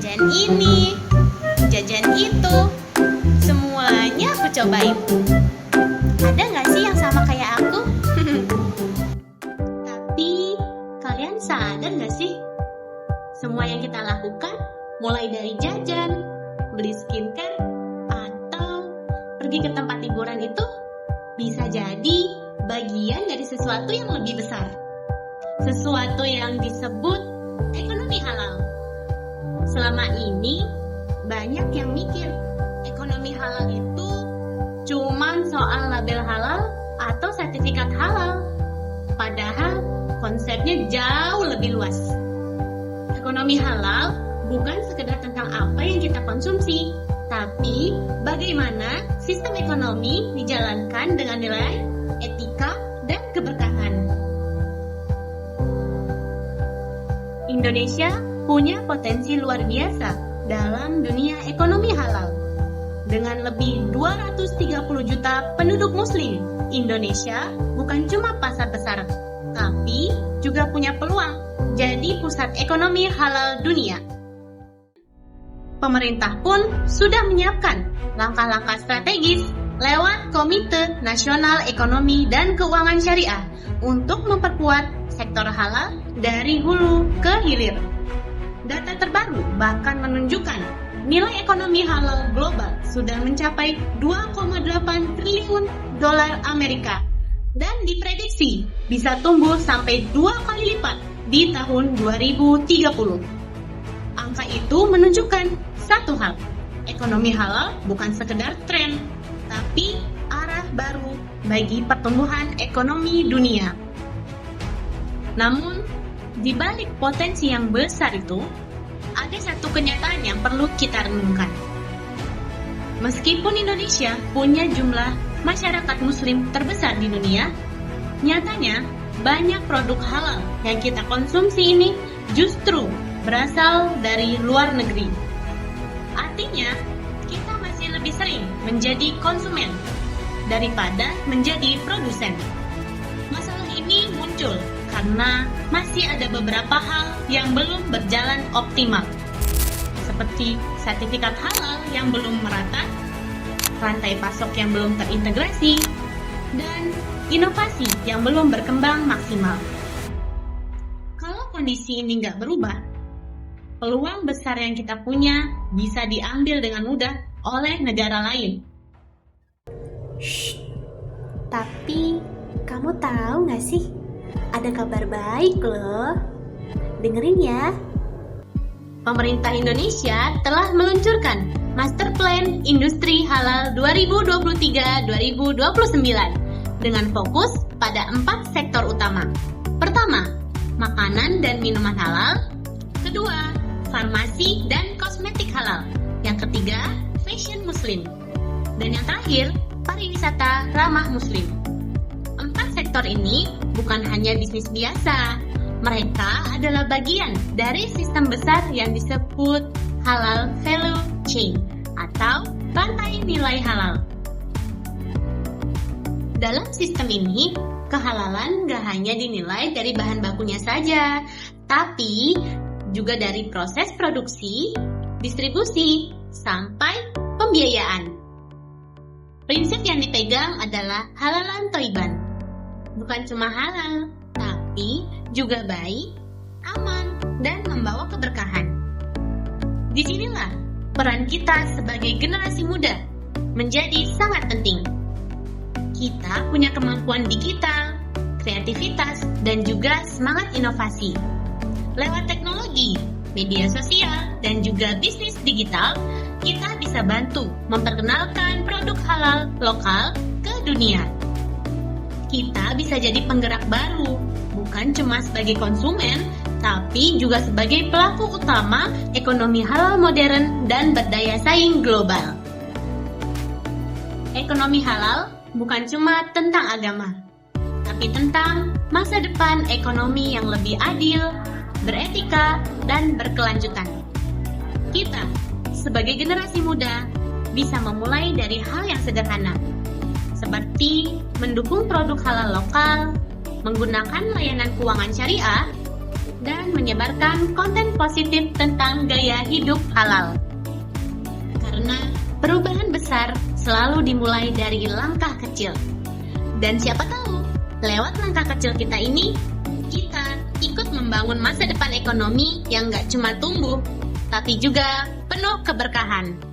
jajan ini, jajan itu, semuanya aku cobain. Ada nggak sih yang sama kayak aku? Tapi kalian sadar nggak sih? Semua yang kita lakukan, mulai dari jajan, beli skincare, atau pergi ke tempat hiburan itu bisa jadi bagian dari sesuatu yang lebih besar. Sesuatu yang disebut ekonomi halal. Selama ini banyak yang mikir ekonomi halal itu cuman soal label halal atau sertifikat halal. Padahal konsepnya jauh lebih luas. Ekonomi halal bukan sekedar tentang apa yang kita konsumsi, tapi bagaimana sistem ekonomi dijalankan dengan nilai, etika, dan keberkahan. Indonesia punya potensi luar biasa dalam dunia ekonomi halal. Dengan lebih 230 juta penduduk muslim, Indonesia bukan cuma pasar besar, tapi juga punya peluang jadi pusat ekonomi halal dunia. Pemerintah pun sudah menyiapkan langkah-langkah strategis lewat Komite Nasional Ekonomi dan Keuangan Syariah untuk memperkuat sektor halal dari hulu ke hilir. Data terbaru bahkan menunjukkan nilai ekonomi halal global sudah mencapai 2,8 triliun dolar Amerika dan diprediksi bisa tumbuh sampai 2 kali lipat di tahun 2030. Angka itu menunjukkan satu hal, ekonomi halal bukan sekedar tren, tapi arah baru bagi pertumbuhan ekonomi dunia. Namun, di balik potensi yang besar itu, ada satu kenyataan yang perlu kita renungkan. Meskipun Indonesia punya jumlah masyarakat muslim terbesar di dunia, nyatanya banyak produk halal yang kita konsumsi ini justru berasal dari luar negeri. Artinya, kita masih lebih sering menjadi konsumen daripada menjadi produsen. Masalah ini muncul karena masih ada beberapa hal yang belum berjalan optimal, seperti sertifikat halal yang belum merata, rantai pasok yang belum terintegrasi, dan inovasi yang belum berkembang maksimal. Kalau kondisi ini nggak berubah, peluang besar yang kita punya bisa diambil dengan mudah oleh negara lain. Shh, tapi kamu tahu nggak sih? Ada kabar baik loh. Dengerin ya. Pemerintah Indonesia telah meluncurkan Master Plan Industri Halal 2023-2029 dengan fokus pada 4 sektor utama. Pertama, makanan dan minuman halal. Kedua, farmasi dan kosmetik halal. Yang ketiga, fashion muslim. Dan yang terakhir, pariwisata ramah muslim. 4 sektor ini bukan hanya bisnis biasa. Mereka adalah bagian dari sistem besar yang disebut halal value chain atau rantai nilai halal. Dalam sistem ini, kehalalan gak hanya dinilai dari bahan bakunya saja, tapi juga dari proses produksi, distribusi, sampai pembiayaan. Prinsip yang dipegang adalah halalan thayyiban. Bukan cuma halal, tapi juga baik, aman, dan membawa keberkahan. Disinilah peran kita sebagai generasi muda menjadi sangat penting. Kita punya kemampuan digital, kreativitas, dan juga semangat inovasi. Lewat teknologi, media sosial, dan juga bisnis digital, kita bisa bantu memperkenalkan produk halal lokal ke dunia. Kita bisa jadi penggerak baru, bukan cuma sebagai konsumen, tapi juga sebagai pelaku utama ekonomi halal modern dan berdaya saing global. Ekonomi halal bukan cuma tentang agama, tapi tentang masa depan ekonomi yang lebih adil, beretika, dan berkelanjutan. Kita, sebagai generasi muda, bisa memulai dari hal yang sederhana, seperti mendukung produk halal lokal, menggunakan layanan keuangan syariah, dan menyebarkan konten positif tentang gaya hidup halal. Karena perubahan besar selalu dimulai dari langkah kecil. Dan siapa tahu, lewat langkah kecil kita ini, kita ikut membangun masa depan ekonomi yang gak cuma tumbuh, tapi juga penuh keberkahan.